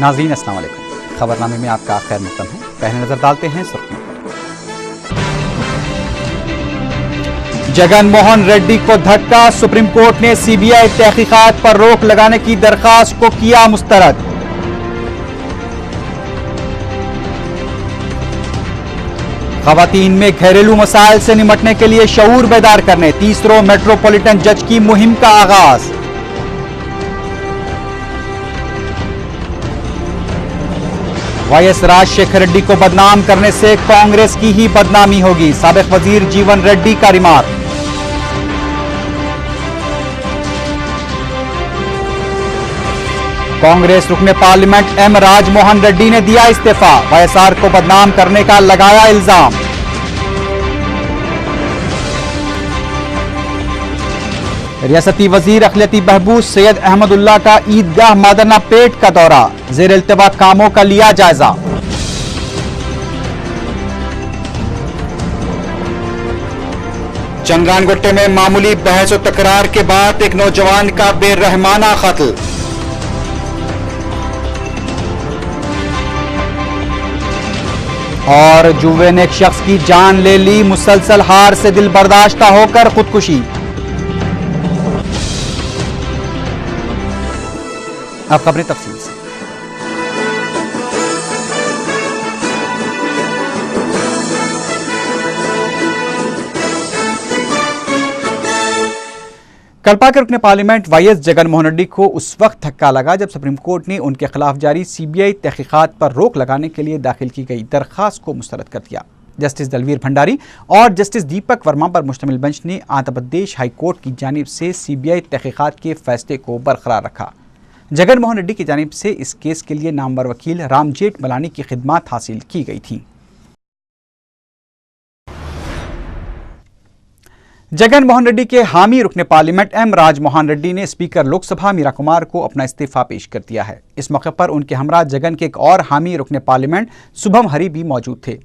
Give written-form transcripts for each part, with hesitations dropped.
नाज़रीन अस्सलाम वालेकुम। खबरनामे में आपका खैर मक़दम है। पहले नजर डालते हैं सुर्खियों पर। जगन मोहन रेड्डी को धक्का, सुप्रीम कोर्ट ने सीबीआई तहकीकात पर रोक लगाने की दरखास्त को किया मुस्तरद। ख़वातीन में घरेलू मसाइल से निपटने के लिए शऊर बेदार करने 30 मेट्रोपॉलिटन जज की मुहिम का आगाज। वाईएस राजशेखर रेड्डी को बदनाम करने से कांग्रेस की ही बदनामी होगी, साबिक वजीर जीवन रेड्डी का रिमार्क। कांग्रेस रुकने पार्लियामेंट एम राजमोहन रेड्डी ने दिया इस्तीफा, वाईएसआर को बदनाम करने का लगाया इल्जाम। रियासती वजीर अखिलती बहबूद सैयद अहमदुल्लाह का ईदगाह मादरना पेट का दौरा, जेर इल्तिवा कामों का लिया जायजा। चंद्रानगुट्टे में मामूली बहस और तकरार के बाद एक नौजवान का बेरहमाना कत्ल। और जुए ने एक शख्स की जान ले ली, मुसलसल हार से दिल बर्दाश्ता होकर खुदकुशी। अब खबरें तफसील से। कल्पा के रुकने पार्लियामेंट वाईएस जगन मोहन रेड्डी को उस वक्त धक्का लगा जब सुप्रीम कोर्ट ने उनके खिलाफ जारी सीबीआई तहकीकात पर रोक लगाने के लिए दाखिल की गई दरखास्त को मुस्तरद कर दिया। जस्टिस दलवीर भंडारी और जस्टिस दीपक वर्मा पर मुश्तमिल बेंच ने आंध्र प्रदेश हाई कोर्ट की जानिब से सीबीआई तहकीकात के फैसले को बरकरार रखा। जगन मोहन रेड्डी की जानिब से इस केस के लिए नामवर वकील रामजेठ मलानी की खिदमत हासिल की गई थी। जगन मोहन रेड्डी के हामी रुकने पार्लियामेंट एम राजमोहन रेड्डी ने स्पीकर लोकसभा मीरा कुमार को अपना इस्तीफा पेश कर दिया है। इस मौके पर उनके हमरा जगन के एक और हामी रुकने पार्लियामेंट शुभम हरी भी मौजूद थे।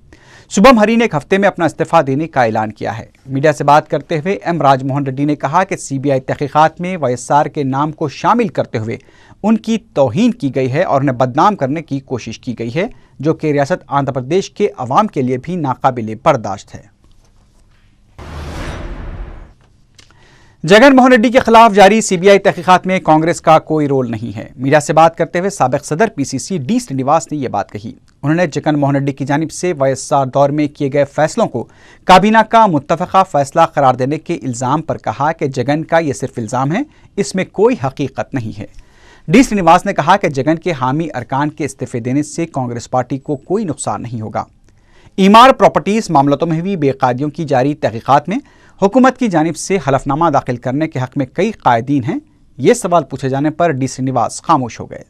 शुभम हरी ने एक हफ्ते में अपना इस्तीफा देने का ऐलान किया है। मीडिया से बात करते हुए एम राजमोहन रेड्डी ने कहा कि सीबीआई तहकीकात में वाईएसआर के नाम को शामिल करते हुए उनकी तौहीन की गई है और उन्हें बदनाम करने की कोशिश की गई है, जो कि रियासत आंध्र प्रदेश के अवाम के लिए भी नाकाबिले बर्दाश्त है। जगन मोहन रेड्डी के खिलाफ जारी सीबीआई तहकीकात में कांग्रेस का कोई रोल नहीं है। मीडिया से बात करते हुए साबिक सदर पीसीसी डी श्रीनिवास ने यह बात कही। उन्होंने जगन मोहन रेड्डी की जानिब से वाईएसआर दौर में किए गए फैसलों को काबीना का मुत्तफ़क़ा फैसला करार देने के इल्ज़ाम पर कहा कि जगन का यह सिर्फ इल्ज़ाम है, इसमें कोई हकीकत नहीं है। डी श्रीनिवास ने कहा कि जगन के हामी अरकान के इस्तीफे देने से कांग्रेस पार्टी को कोई नुकसान नहीं होगा। ईमार प्रॉपर्टीज मामलों में भी बेकायदियों की जारी तहकीकात में हुकूमत की जानिब से हलफनामा दाखिल करने के हक में कई कायदीन हैं। ये सवाल पूछे जाने पर डी श्रीनिवास खामोश हो गए।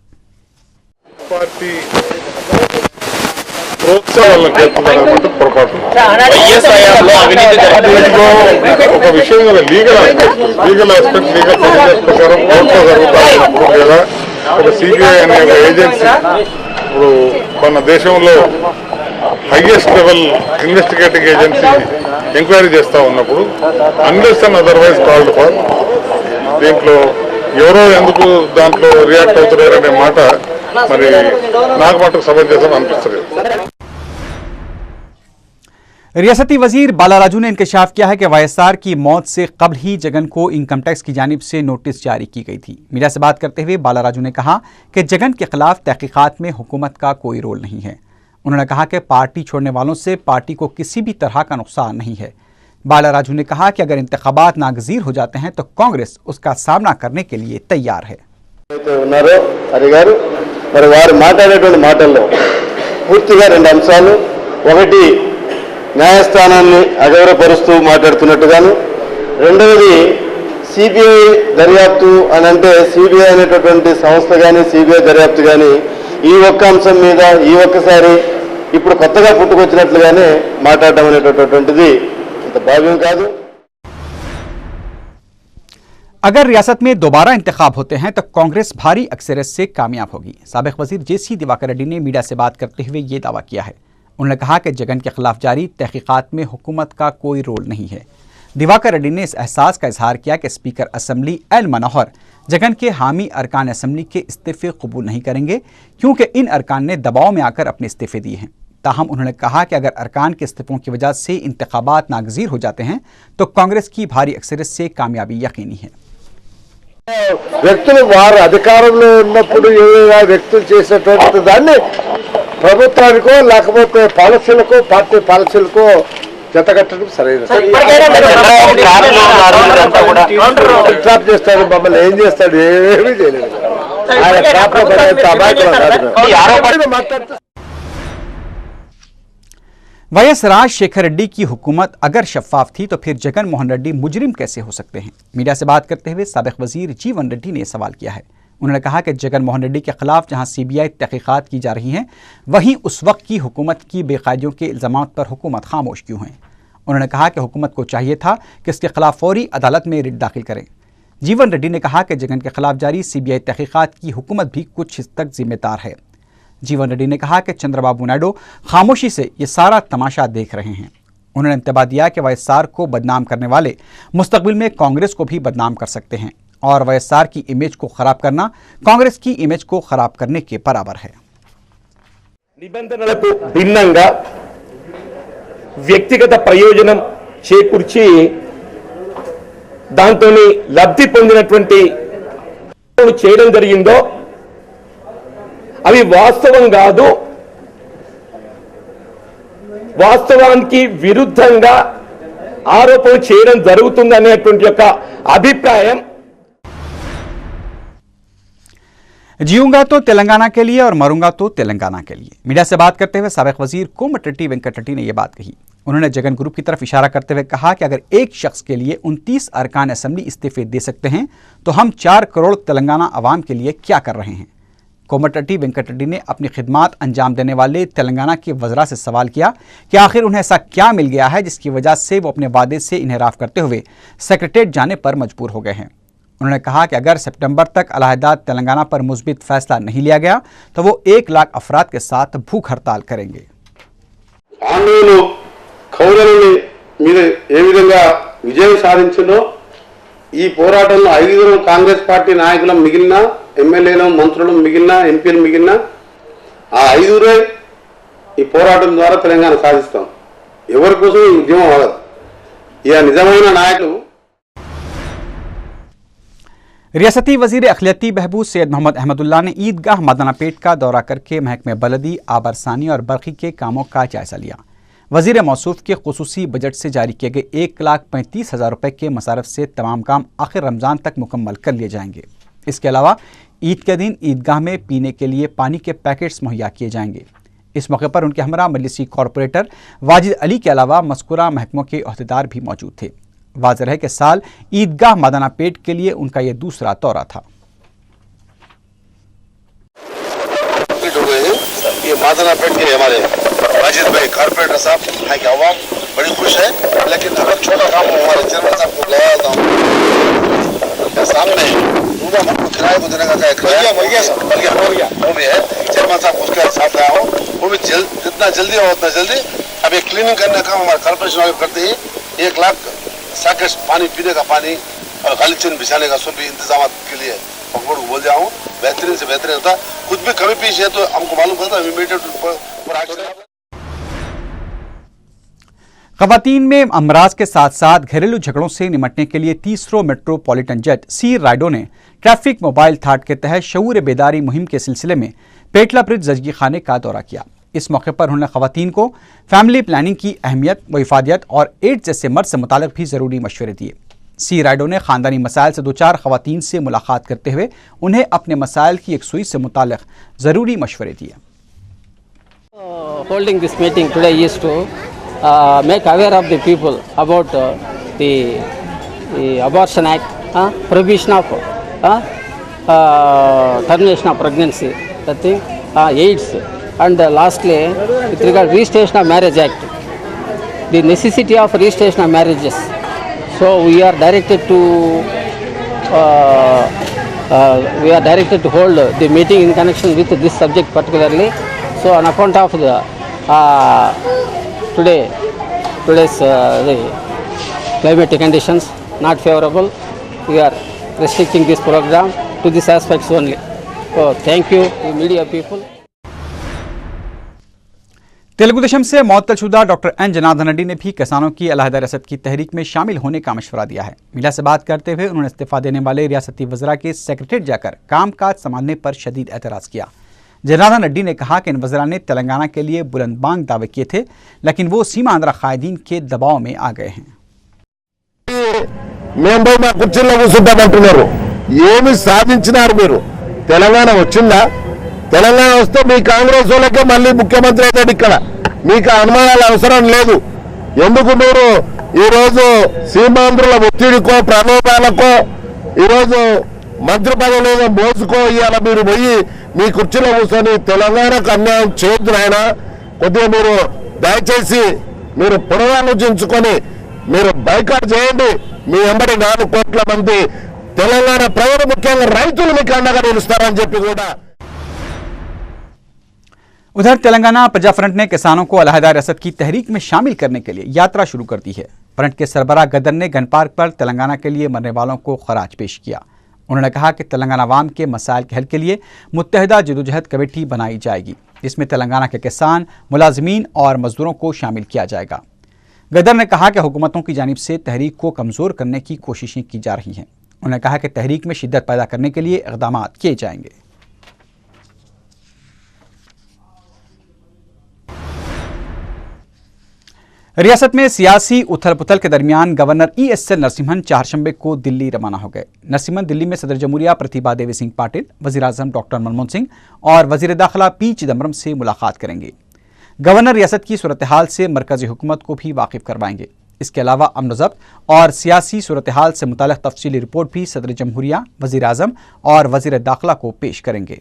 మన దేశంలో highest level investigating agency enquiry చేస్తూ ఉన్నప్పుడు unless and otherwise called for దీంట్లో ఎవరో ఎందుకు దాంట్లో రియాక్ట్ అవుతున్నారనే మాట మరి నాకు మటుకు సమంజసం అనిపిస్తుంది। रियासती वजीर बालाराजू ने इंकशाफ किया है कि वाईएसआर की मौत से कबल ही जगन को इनकम टैक्स की जानिब से नोटिस जारी की गई थी। मीडिया से बात करते हुए बालाराजू ने कहा कि जगन के खिलाफ तहकीकात में हुकूमत का कोई रोल नहीं है। उन्होंने कहा कि पार्टी छोड़ने वालों से पार्टी को किसी भी तरह का नुकसान नहीं है। बालाराजू ने कहा कि अगर इंतखाबात नागजीर हो जाते हैं तो कांग्रेस उसका सामना करने के लिए तैयार है। న్యాయస్థానాన్ని అగౌరవపరుస్తూ మాట్లాడుతున్నట్టుగాను, రెండవది సిబిఐ దర్యాప్తు అని అంటే సిబిఐ అనేటటువంటి సంస్థ కానీ సిబిఐ దర్యాప్తు కానీ ఈ ఒక్క అంశం మీద ఈ ఒక్కసారి ఇప్పుడు కొత్తగా పుట్టుకొచ్చినట్లుగానే మాట్లాడడం అనేటటువంటిది ఇంత భావ్యం కాదు। अगर रियासत में दोबारा इंतखाब होते हैं तो कांग्रेस भारी अक्सरियत से कामयाब होगी। साबिक वजीर जेसी दिवाकर रेड्डी ने मीडिया से बात करते हुए ये दावा किया है। उन्होंने कहा कि जगन के खिलाफ जारी तहकीकात में हुकूमत का कोई रोल नहीं है। दिवाकर रेड्डी ने इस एहसास का इजहार किया कि स्पीकर असेंबली एल मनोहर जगन के हामी अरकान असम्बली के इस्तीफे कबूल नहीं करेंगे क्योंकि इन अरकान ने दबाव में आकर अपने इस्तीफे दिए हैं। ताहम उन्होंने कहा कि अगर अरकान के इस्तीफों की वजह से इंतखाबात नागजीर हो जाते हैं तो कांग्रेस की भारी अक्सरियत से कामयाबी यकीनी है। వ్యక్తులు వారు అధికారంలో ఉన్నప్పుడు ఏదైనా వ్యక్తులు చేసేటువంటి దాన్ని ప్రభుత్వానికో లేకపోతే పాలసీలకో పార్టీ పాలసీలకో జతకట్టడం సరైన ట్రాప్ చేస్తాడు, మమ్మల్ని ఏం చేస్తాడు, ఏమీ చేయలేదు. ఆయన ట్రాప్ మాట్లాడుతూ वाईएस राजशेखर रेड्डी की हुकूमत अगर शफाफ थी तो फिर जगन मोहन रेड्डी मुजरिम कैसे हो सकते हैं। मीडिया से बात करते हुए साबिक वजीर जीवन रेड्डी ने सवाल किया है। उन्होंने कहा कि जगन मोहन रेड्डी के खिलाफ जहां सीबीआई तहकीकात की जा रही हैं, वहीं उस वक्त की हुकूमत की बेकायदियों के इल्जामात पर हुकूमत खामोश क्यों है। उन्होंने कहा कि हुकूमत को चाहिए था कि इसके खिलाफ फौरी अदालत में रिट दाखिल करें। जीवन रेड्डी ने कहा कि जगन के खिलाफ जारी सीबीआई तहकीकात की हुकूमत भी कुछ हद तक जिम्मेदार है। जीवन रेड्डी ने कहा कि चंद्रबाबू नायडू खामोशी से ये सारा तमाशा देख रहे हैं। उन्होंने इंतबा दिया कि वाईएसआर को बदनाम करने वाले मुस्तकबिल में कांग्रेस को भी बदनाम कर सकते हैं और वाईएसआर की इमेज को खराब करना कांग्रेस की इमेज को खराब करने के बराबर है। నిబంధనలకు భిన్నంగా వ్యక్తిగత ప్రయోజనం చేకూర్చి దాంతోని లబ్ధి పొందినటువంటి చేయడం జరిగిందో అవి వాస్తవం కాదు, వాస్తవానికి విరుద్ధంగా ఆరోపణ చేయడం జరుగుతుంది అనేటువంటి యొక్క అభిప్రాయం। जीऊंगा तो तेलंगाना के लिए और मरूंगा तो तेलंगाना के लिए। मीडिया से बात करते हुए साबिक वजीर कोमटिरेड्डी वेंकटरेड्डी ने यह बात कही। उन्होंने जगन ग्रुप की तरफ इशारा करते हुए कहा कि अगर एक शख्स के लिए 29 अरकान असम्बली इस्तीफे दे सकते हैं तो हम 4 करोड़ तेलंगाना अवाम के लिए क्या कर रहे हैं। कोमटिरेड्डी वेंकटरेड्डी ने अपनी खिदमात अंजाम देने वाले तेलंगाना के वज़रा से सवाल किया कि आखिर उन्हें ऐसा क्या मिल गया है जिसकी वजह से वो अपने वादे से इन्हिराफ करते हुए सेक्रेटेरिएट जाने पर मजबूर हो गए हैं। उन्होंने कहा कि अगर सितंबर तक अलहदा तेलंगाना पर मुस्बित फैसला नहीं लिया गया तो वो 1 लाख अफराद के साथ भूख हड़ताल करेंगे। విజయం సాధించిందో ఈ పోరాటంలో 5 కాంగ్రెస్ పార్టీ నాయకులు మిగిలిన ఎమ్మెల్యేలు మంత్రులు మిగిలిన ఎంపీలు మిగిలిన ఆ 5 ఈ పోరాటం ద్వారా తెలంగాణ సాధిస్తాం। ఎవరి కోసం ఈ ఉద్యమం అవ్వదు। ఇక నిజమైన నాయకులు रियासती वजीर अखिलती बहबूद सैयद मोहम्मद अहमदुल्ला ने ईदगाह मदनापेट का दौरा करके महकमे बलदी, आबरसानी और बरखी के कामों का जायजा लिया। वजीर मौसूफ के खुसूसी बजट से जारी किए गए 1,35,000 रुपये के मसारफ से तमाम काम आखिर रमज़ान तक मुकम्मल कर लिए जाएंगे। इसके अलावा ईद के दिन ईदगाह में पीने के लिए पानी के पैकेट्स मुहैया किए जाएंगे। इस मौके पर उनके हमरा मजलिसी कॉरपोरेटर वाजिद अली के अलावा मज़कूरा महकमों के अहदेदार भी मौजूद थे। वाज़ेह है कि साल ईदगाह मदनापेट के लिए उनका यह दूसरा दौरा था। ये मदनापेट के हमारे वाजिद भाई कॉर्पोरेटर साहब है कि अवाम बड़ी खुश है, लेकिन अगर छोटा काम हमारे चेयरमैन साहब को बुलाया था उनके सामने किराए को देने का वो भी है। चेयरमैन साहब उसके साथ आया हूँ, वो भी जितना जल्दी हो उतना जल्दी। अब ये क्लीनिंग करने का हमारे कॉर्पोरेशन वाले करते ही 1 लाख सैकड़ों पानी पीने का पानी और गालीचन बिछाने का सभी इंतजाम के लिए हुकूमत को बोल दिया हूँ। बेहतरीन से बेहतरीन होता, कुछ भी कमी पेश है तो हमको मालूम पड़ता है इमीडिएट। खवातीन में अमराज के साथ साथ घरेलू झगड़ों से निपटने के लिए तीसरा मेट्रोपॉलिटन जेट सी राइडो ने ट्रैफिक मोबाइल थाट के तहत शऊर बेदारी मुहिम के सिलसिले में पेटला ब्रिज जजगी खाने का दौरा किया। इस मौके पर उन्होंने खवातीन को फैमिली प्लानिंग की अहमियत व इफादियत और एड्स जैसे मर्ज से मुतालिक भी ज़रूरी मशवरे दिए। सी राइडो ने ख़ानदानी मसाइल से 2-4 खवातीन से मुलाकात करते हुए उन्हें अपने मसाइल की यकसुई से मुतालिक ज़रूरी मशवरे दिए। Holding this meeting today is to make aware of the people about the Abortion Act, prohibition of termination of pregnancy, that thing, AIDS, and lastly, with regard registration of marriage act, the necessity of registration of marriages. So we are directed to hold the meeting in connection with this subject particularly. So on account of the today's the climatic conditions not favorable, we are restricting this program. to these aspects only. So thank you, media people. Telugu Desam से मुअत्तलशुदा doctor N Janardan Reddy ने भी किसानों की अलहदा रियासत की तहरीक में शामिल होने का मशवरा दिया है। मीडिया से बात करते हुए उन्होंने इस्तीफा देने वाले रियासती वज़रा के सेक्रेटरीट जाकर कामकाज संभालने पर शदीद एतराज़ किया। जनार्दन रेड्डी ने कहा कि इन वज़रा ने तेलंगाना के लिए बुलंदबांग दावे किए थे, लेकिन वो सीमांध्र कायदीन के दबाव में आ गए हैं। మేము పోయి మా కుర్చీల్లో కూర్చుంటామంటున్నారు. ఏమి సాధించినారు మీరు? తెలంగాణ వచ్చిందా? తెలంగాణ వస్తే మీ కాంగ్రెస్ వాళ్ళకే మళ్ళీ ముఖ్యమంత్రి అవుతాడు. ఇక్కడ మీకు అనుమానాల అవసరం లేదు. ఎందుకు మీరు ఈరోజు సీమాంధ్రుల ఒత్తిడికో ప్రలోభాలకో ఈరోజు మంత్రి పదవులు మోసుకో ఇవాళ మీరు పోయి మీ కుర్చీలో కూర్చొని తెలంగాణకు అన్యాయం చేయొద్దు ఆయన. కొద్దిగా మీరు దయచేసి మీరు పునరాలోచించుకొని మీరు బైకాట్ చేయండి. మీ వెంబడి 4 కోట్ల మంది తెలంగాణ ప్రజలు ముఖ్యంగా రైతులు మీకు అండగా నిలుస్తారని చెప్పి కూడా। उधर तेलंगाना प्रजा फ्रंट ने किसानों को अलहदा रियासत की तहरीक में शामिल करने के लिए यात्रा शुरू कर दी है। फ्रंट के सरबराह गदर ने गन पार्क पर तेलंगाना के लिए मरने वालों को खराज पेश किया। उन्होंने कहा कि तेलंगाना अवाम के मसाइल के हल के लिए मुत्तहिदा जदोजहद कमेटी बनाई जाएगी, जिसमें तेलंगाना के किसान, मुलाजमीन और मजदूरों को शामिल किया जाएगा। गदर ने कहा कि हुकूमतों की जानिब से तहरीक को कमज़ोर करने की कोशिशें की जा रही हैं। उन्होंने कहा कि तहरीक में शिद्दत पैदा करने के लिए इक़दाम किए जाएंगे। रियासत में सियासी उथल पुथल के दरमियान गवर्नर ESL नरसिम्हन चारशंबे को दिल्ली रवाना हो गए। नरसिम्हन दिल्ली में सदर जमहूरिया प्रतिभा देवी सिंह पाटिल, वज़ीर आज़म डॉक्टर मनमोहन सिंह और वज़ीर दाखिला पी चिदम्बरम से मुलाकात करेंगे। गवर्नर रियासत की सूरत हाल से मरकजी हुकूमत को भी वाकिफ करवाएंगे। इसके अलावा अमन ज़ब्त और सियासी सूरत हाल से मुताल्लिक़ तफसीली रिपोर्ट भी सदर जमहूरिया, वज़ीर आज़म और वज़ीर दाखिला को पेश करेंगे।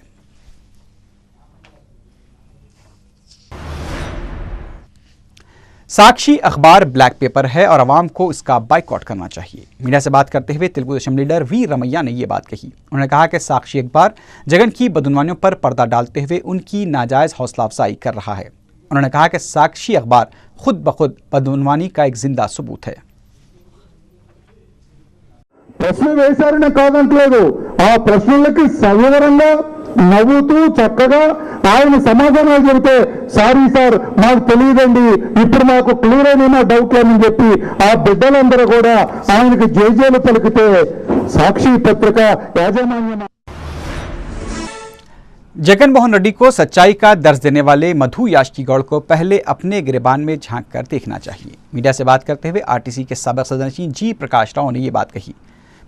साक्षी अखबार ब्लैक पेपर है और आवाम को इसका बाइकआउट करना चाहिए। मीडिया से बात करते हुए तेलुगुदेशम लीडर वी रमैया ने यह बात कही। उन्होंने कहा कि साक्षी अखबार जगन की बदउनवानियों पर पर्दा डालते हुए उनकी नाजायज़ हौसला अफजाई कर रहा है। उन्होंने कहा कि साक्षी अखबार खुद ब खुद बदउनवानी का एक जिंदा सबूत है। ప్రశ్న వేశారనే కాదంటలేదు, ఆ ప్రశ్నలకి సవివరంగా నవ్వుతూ చక్కగా ఆయన సమాధానాలు చెబితే సారీ సార్ మాకు తెలియదండి, ఇప్పుడు మాకు క్లియర్ అయిన డౌట్ అని చెప్పి ఆ బిడ్డలందరూ కూడా ఆయనకి జేజేలు పలికితే సాక్షి పత్రిక యాజమాన్యం। जगन मोहन रेड्डी को सच्चाई का दर्ज देने वाले मधु याष्कीगौड़ को पहले अपने गिरबान में झांक कर देखना चाहिए। मीडिया से बात करते हुए आरटीसी के साबिक सदरनशीन जी प्रकाश राव ने यह बात कही।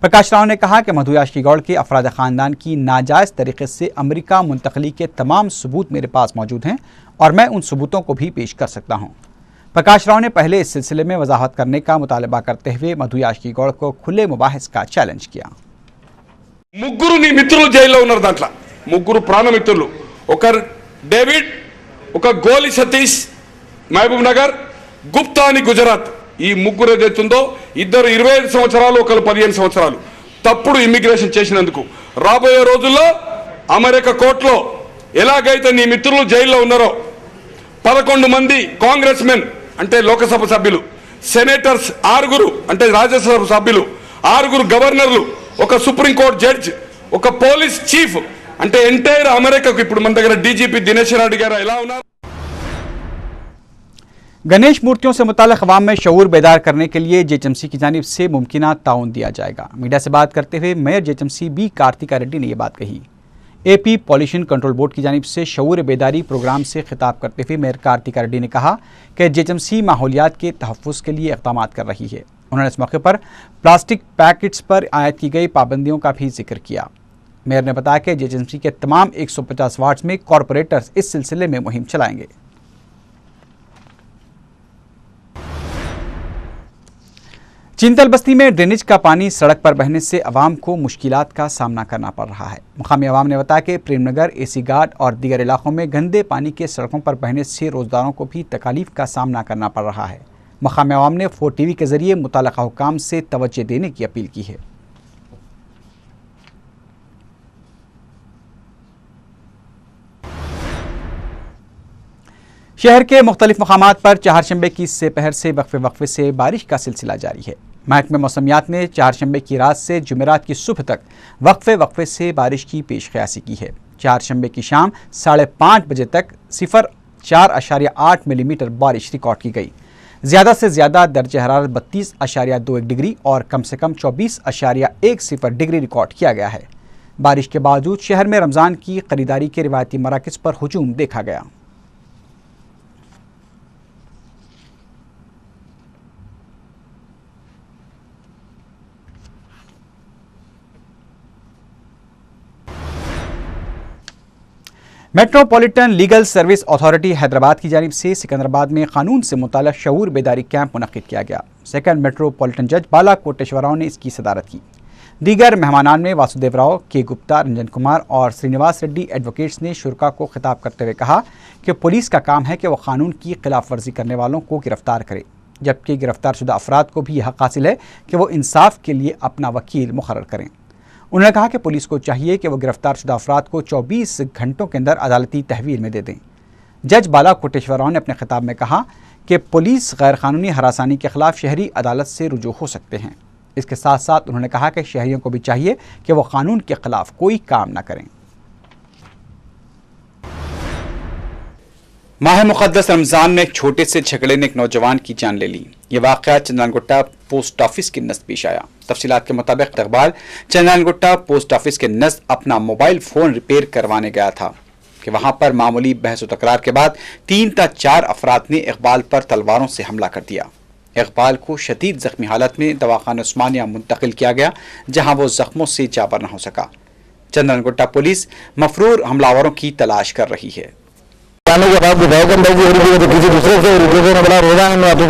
प्रकाश राव ने कहा कि मधु याष्कीगौड़ के अफराद ख़ानदान की नाजायज़ तरीके से अमेरिका मुंतकली के तमाम सबूत मेरे पास मौजूद हैं और मैं उन सबूतों को भी पेश कर सकता हूँ। प्रकाश राव ने पहले इस सिलसिले में वजाहत करने का मुतालबा करते हुए मधु याष्कीगौड़ को खुले मुबाहिस का चैलेंज किया। ముగ్గురు నీ మిత్రులు జైల్లో ఉన్నారు, దాంట్లో ముగ్గురు ప్రాణమిత్రులు, ఒకరు డేవిడ్, ఒక గోలి సతీష్ మహబూబ్ నగర్, గుప్తా అని గుజరాత్. ఈ ముగ్గురు ఏదైతుందో ఇద్దరు 25 సంవత్సరాలు, ఒకరు 15 సంవత్సరాలు తప్పుడు ఇమిగ్రేషన్ చేసినందుకు రాబోయే రోజుల్లో అమెరికా కోర్టులో ఎలాగైతే నీ మిత్రులు జైల్లో ఉన్నారో 11 మంది కాంగ్రెస్ మెన్ అంటే లోకసభ సభ్యులు, సెనేటర్స్ 6 అంటే రాజ్యసభ సభ్యులు, 6 గవర్నర్లు, ఒక సుప్రీంకోర్టు జడ్జ్, ఒక పోలీస్ చీఫ్ అంటే ఎంటైర్ అమెరికాకు ఇప్పుడు మన దగ్గర డీజీపీ దినేష్ రెడ్డి గారు ఎలా ఉన్నారు। गणेश मूर्तियों से मुताल्लिक़ अवाम में शऊर बेदार करने के लिए जेएचएमसी की जानिब से मुमकिना ताउन दिया जाएगा। मीडिया से बात करते हुए mayor JHMC B Karthika Reddy ने यह बात कही। एपी पॉल्यूशन कंट्रोल बोर्ड की जानिब से शऊर बेदारी प्रोग्राम से खिताब करते हुए मेयर कार्तिका रेड्डी ने कहा कि जेएचएमसी माहौलियात के तहफ़्फ़ुज़ के लिए इक़दाम कर रही है। उन्होंने इस मौके पर प्लास्टिक पैकेट्स पर आयद की गई पाबंदियों का भी जिक्र किया। मेयर ने बताया कि जेएचएमसी के तमाम 150 वार्ड्स में कॉरपोरेटर्स इस सिलसिले में मुहिम चलाएंगे। चिंतल बस्ती में ड्रेनेज का पानी सड़क पर बहने से अवाम को मुश्किलात का सामना करना पड़ रहा है। मुकामी अवाम ने बताया कि प्रेमनगर, एसी घाट और दीगर इलाकों में गंदे पानी के सड़कों पर बहने से रोजगारों को भी तकालीफ का सामना करना पड़ रहा है। मुकामी अवाम ने 4TV के जरिए मुताल्लिक़ा हुकाम से तवज्जो देने की अपील की है। शहर के मुख्तलिफ मकामात पर चारशंबे की सेपहर से वक्फे से बारिश का सिलसिला जारी है। महकमे मौसमियात ने चारशंबे की रात से जुमेरात की सुबह तक वक्फे से बारिश की पेशकयासी की है। चारशंबे की शाम 5:30 बजे तक 0.48 मिलीमीटर बारिश रिकॉर्ड की गई। ज़्यादा से ज़्यादा दर्जे हरारत 32.21 डिग्री और कम से कम 24.10 डिग्री रिकॉर्ड किया गया है। बारिश के बावजूद शहर में रमज़ान की खरीदारी के रिवायती मराकज़ पर हुजूम देखा गया। Metropolitan legal service authority Hyderabad की जानिब से सिकंदराबाद में कानून से मुताल्लिक़ शऊर बेदारी कैंप मुनक़्क़िद किया गया। सेकंड मेट्रोपॉलिटन जज बाला कोटेश्वर राव ने इसकी सदारत की। दीगर मेहमानान में वासुदेव राव, के गुप्ता, रंजन कुमार और श्रीनिवास रेड्डी एडवोकेट्स ने शुरा को खिताब करते हुए कहा कि पुलिस का काम है कि वह कानून की खिलाफ वर्जी करने वालों को गिरफ्तार करे, जबकि गिरफ्तार शुदा अफराद को भी यह हक़ हासिल है कि वो इंसाफ के लिए अपना वकील मुकर्रर करें। उन्होंने कहा कि पुलिस को चाहिए कि वो गिरफ्तार शुदा अफराद को 24 घंटों के अंदर अदालती तहवील में दे दें। जज बाला कोटेश्वर राव ने अपने खिताब में कहा कि पुलिस गैर कानूनी हरासानी के खिलाफ शहरी अदालत से रुजू हो सकते हैं। इसके साथ साथ उन्होंने कहा कि शहरियों को भी चाहिए कि वो कानून के खिलाफ कोई काम न करें। माह मुक़द्दस रमज़ान में एक छोटे से झगड़े ने एक नौजवान की जान ले ली। ये वाक़या चंदनगुट्टा पोस्ट ऑफिस के नज़द पेश आया। तफसीलात के मुताबिक इकबाल चंदनगुट्टा पोस्ट ऑफिस के नज़द अपना मोबाइल फ़ोन रिपेयर करवाने गया था कि वहां पर मामूली बहस व तकरार के बाद 3 या 4 अफराद ने इकबाल पर तलवारों से हमला कर दिया। इकबाल को शदीद जख्मी हालत में दवाखाना उस्मानिया मुंतकिल किया गया, जहां वो जख्मों से जाबर न हो सका। चंदनगुट्टा पुलिस मफरूर हमलावरों की तलाश कर रही है। के बाद किसी दूसरे से बड़ा रोजा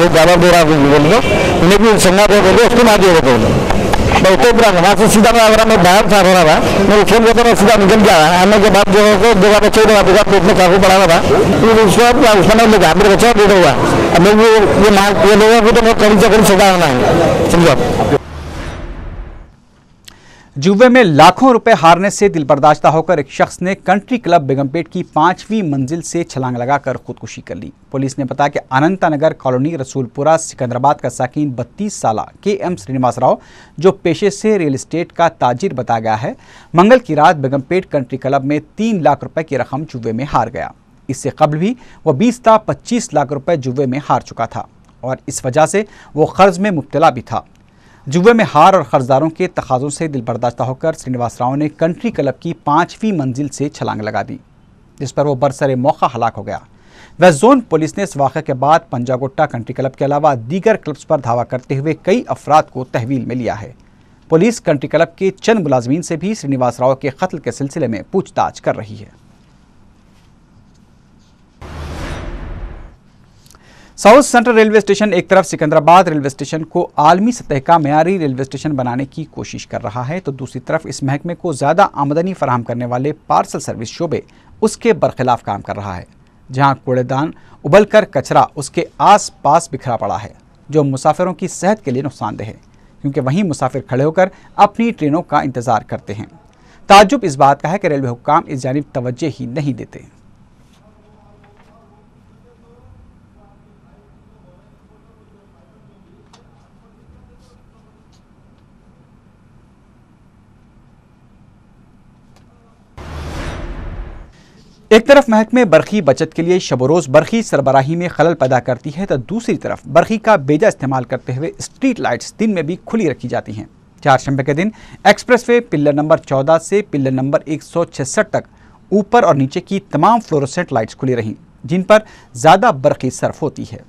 जवाब दे रहा उन्हें भी संगा उसको मार दिया मैं तो पूरा वहाँ से सीधा मैं बाहर था रहा था, मैं फोन करता था, सीधा निकल गया। आने के बाद जो जगह बच्चे पेट में काफी पड़ा था, उसमें मेरे बच्चा पेट हुआ। अब मैं ये लोगों को तो मैं कड़ी से कड़ी सजा होना है, समझो। जुए में लाखों रुपए हारने से दिलबर्दाश्ता होकर एक शख्स ने कंट्री क्लब बेगमपेट की 5वीं मंजिल से छलांग लगाकर खुदकुशी कर ली। पुलिस ने बताया कि अनंता नगर कॉलोनी रसूलपुरा सिकंदराबाद का साकिन 32 साला KM श्रीनिवास राव, जो पेशे से रियल एस्टेट का ताजिर बताया गया है, मंगल की रात बेगमपेट कंट्री क्लब में 3 लाख रुपए की रकम जुए में हार गया। इससे कबल भी वह 20 या 25 लाख रुपए जुए में हार चुका था और इस वजह से वो कर्ज में मुब्तला भी था। जुए में हार और कर्जदारों के तकाज़ों से दिलबर्दाश्ता होकर श्रीनिवास राव ने कंट्री क्लब की 5वीं मंजिल से छलांग लगा दी, जिस पर वो बरसरे मौका हलाक हो गया। वेस्ट जोन पुलिस ने इस वाक़े के बाद पंजागुट्टा कंट्री क्लब के अलावा दीगर क्लब्स पर धावा करते हुए कई अफराद को तहवील में लिया है। पुलिस कंट्री क्लब के चंद मुलाजमीन से भी श्रीनिवास राव के कत्ल के सिलसिले में पूछताछ कर रही है। साउथ सेंट्रल रेलवे स्टेशन एक तरफ सिकंदराबाद रेलवे स्टेशन को आलमी सतह का मयारी रेलवे स्टेशन बनाने की कोशिश कर रहा है, तो दूसरी तरफ इस महकमे को ज़्यादा आमदनी फराहम करने वाले पार्सल सर्विस शोबे उसके बरखिलाफ काम कर रहा है। जहां कूड़ेदान उबलकर कचरा उसके आस पास बिखरा पड़ा है, जो मुसाफिरों की सेहत के लिए नुकसानदेह है, क्योंकि वहीं मुसाफिर खड़े होकर अपनी ट्रेनों का इंतज़ार करते हैं। ताज्जुब इस बात का है कि रेलवे हुक्काम इस जानिब तवज्जो ही नहीं देते। एक तरफ महकमे बरखी बचत के लिए शब-ओ-रोज़ बरखी सरबराही में खलल पैदा करती है, तो दूसरी तरफ बरखी का बेजा इस्तेमाल करते हुए स्ट्रीट लाइट्स दिन में भी खुली रखी जाती हैं। चारशंबे के दिन एक्सप्रेसवे पिल्लर नंबर 14 से पिल्लर नंबर 166 तक ऊपर और नीचे की तमाम फ्लोरोसेंट लाइट्स खुली रहीं, जिन पर ज़्यादा बरखी सर्फ होती है।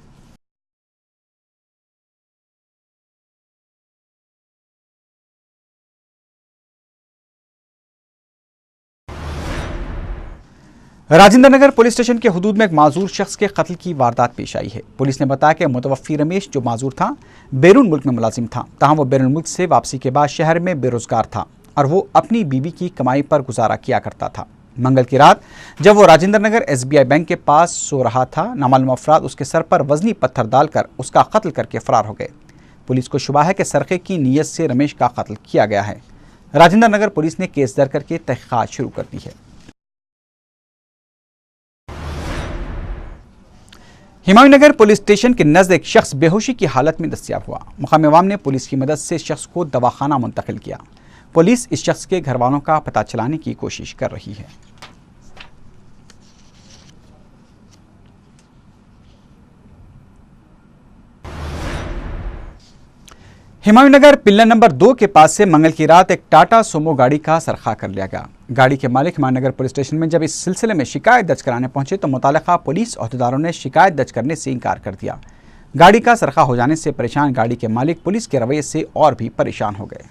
राजेंद्र नगर पुलिस स्टेशन के हुदूद में एक माजूर शख्स के कत्ल की वारदात पेश आई है। पुलिस ने बताया कि मुतवफ़्फ़ी रमेश जो माजूर था, बैरून मुल्क में मुलाजिम था, तहाँ वो बैरून मुल्क से वापसी के बाद शहर में बेरोजगार था और वो अपनी बीवी की कमाई पर गुजारा किया करता था। मंगल की रात जब वो राजेंद्र नगर SBI बैंक के पास सो रहा था, नामालूम अफराद उसके सर पर वजनी पत्थर डालकर उसका कत्ल करके फरार हो गए। पुलिस को शुबा है कि सरक़े की नीयत से रमेश का कत्ल किया गया है। राजेंद्र नगर पुलिस ने केस दर्ज करके तहक़ीक़ात शुरू कर दी है। हिमायूनगर पुलिस स्टेशन के नजदीक एक शख्स बेहोशी की हालत में दस्तयाब हुआ। मुकामी अवाम ने पुलिस की मदद से शख्स को दवाखाना मुंतकिल किया। पुलिस इस शख्स के घर वालों का पता चलाने की कोशिश कर रही है। हिमायूनगर पिल्लर नंबर 2 के पास से मंगल की रात एक टाटा सोमो गाड़ी का सरखा कर लिया गया। गाड़ी के मालिक हिमायूनगर पुलिस स्टेशन में जब इस सिलसिले में शिकायत दर्ज कराने पहुंचे तो मुतालिका पुलिस अहदेदारों ने शिकायत दर्ज करने से इनकार कर दिया। गाड़ी का सरखा हो जाने से परेशान गाड़ी के मालिक पुलिस के रवैये से और भी परेशान हो गए।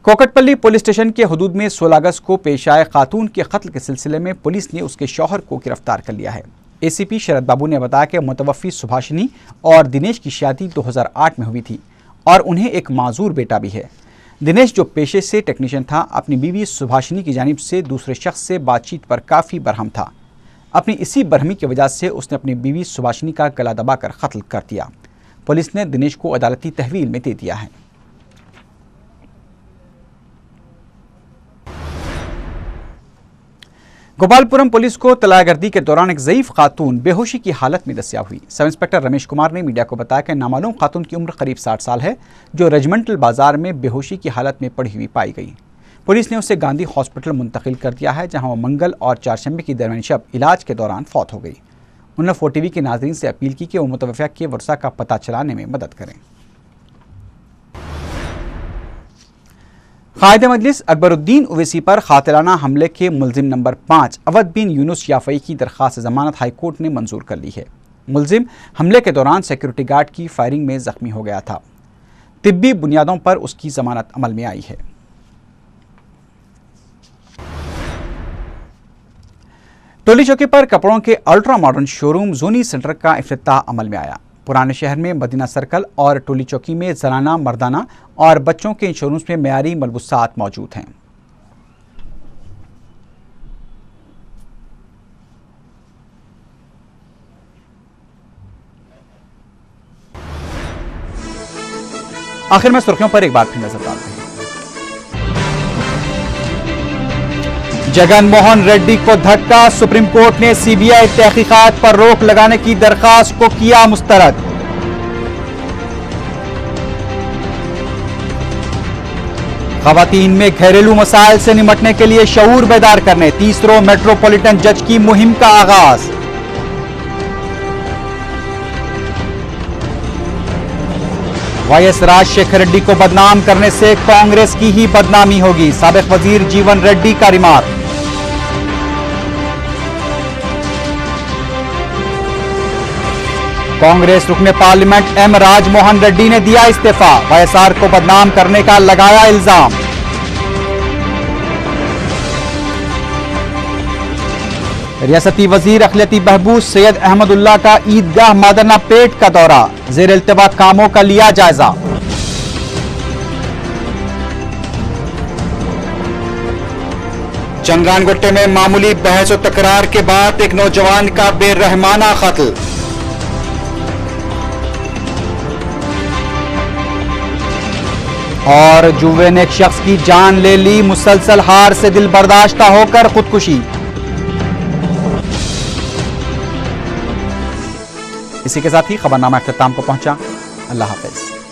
कोकटपल्ली पुलिस स्टेशन के हुदूद में 16 अगस्त को पेश आए खातून के कत्ल के सिलसिले में पुलिस ने उसके शौहर को गिरफ्तार कर लिया है। एसीपी शरद बाबू ने बताया कि मुतवफ़्फ़ी सुभाषिनी और दिनेश की शादी 2008 में हुई थी और उन्हें एक माजूर बेटा भी है। दिनेश जो पेशे से टेक्नीशियन था, अपनी बीवी सुभाषिनी की जानिब से दूसरे शख्स से बातचीत पर काफ़ी बरहम था। अपनी इसी बरहमी की वजह से उसने अपनी बीवी सुभाषिनी का गला दबाकर कत्ल कर दिया। पुलिस ने दिनेश को अदालती तहवील में दे दिया है। गोपालपुरम पुलिस को तलाशगर्दी के दौरान एक ज़ईफ खातून बेहोशी की हालत में दस्तयाब हुई। सब इंस्पेक्टर रमेश कुमार ने मीडिया को बताया कि नामालूम खातून की उम्र करीब 60 साल है, जो रेजिमेंटल बाजार में बेहोशी की हालत में पड़ी हुई पाई गई। पुलिस ने उसे गांधी हॉस्पिटल मुंतकिल कर दिया है, जहां वो मंगल और चारशंबे की दरमियानी शब इलाज के दौरान फौत हो गई। उन्होंने 4TV के नाज़रीन से अपील की कि वो मुतवफ़्फ़ा के वर्सा का पता चलाने में मदद करें। कायदे मजलिस अकबरुद्दीन ओवैसी पर कातिलाना हमले के मुलजिम नंबर 5 अवध बिन यूनुस याफई की दरख्वास्त जमानत हाईकोर्ट ने मंजूर कर ली है। मुलजिम हमले के दौरान सिक्योरिटी गार्ड की फायरिंग में जख्मी हो गया था। तिब्बी बुनियादों पर उसकी जमानत अमल में आई है। टोली चौकी पर कपड़ों के अल्ट्रा मॉडर्न शोरूम जोनी सेंटर का इफ्तिताह अमल में आया। पुराने शहर में मदीना सर्कल और टोली चौकी में जनाना, मर्दाना और बच्चों के इंश्योरेंस में मेयारी मलबूसात मौजूद हैं। आखिर में सुर्खियों पर एक बार फिर नजर डालते हैं। जगन मोहन रेड्डी को धक्का, सुप्रीम कोर्ट ने सीबीआई तहकीकात पर रोक लगाने की दरखास्त को किया मुस्तरद। खवातीन में घरेलू मसाइल से निपटने के लिए शऊर बेदार करने 30 मेट्रोपॉलिटन जज की मुहिम का आगाज। वाईएस राजशेखर रेड्डी को बदनाम करने से कांग्रेस की ही बदनामी होगी, साबिक वजीर जीवन रेड्डी का रिमार्क। कांग्रेस रुकने पार्लियामेंट एम राजमोहन रेड्डी ने दिया इस्तीफा, वाईएसआर को बदनाम करने का लगाया इल्जाम। रियासती वजीर अखिलती बहबूद सैयद अहमदुल्लाह का ईदगाह मादना पेट का दौरा, जेर इल्तिवा कामों का लिया जायजा। चंद्रानगुट्टे में मामूली बहस और तकरार के बाद एक नौजवान का बेरहमाना कत्ल। और जुए ने एक शख्स की जान ले ली, मुसलसल हार से दिल बर्दाश्ता होकर खुदकुशी। इसी के साथ ही खबरनामा अख्ताम को पहुंचा। अल्लाह हाफिज।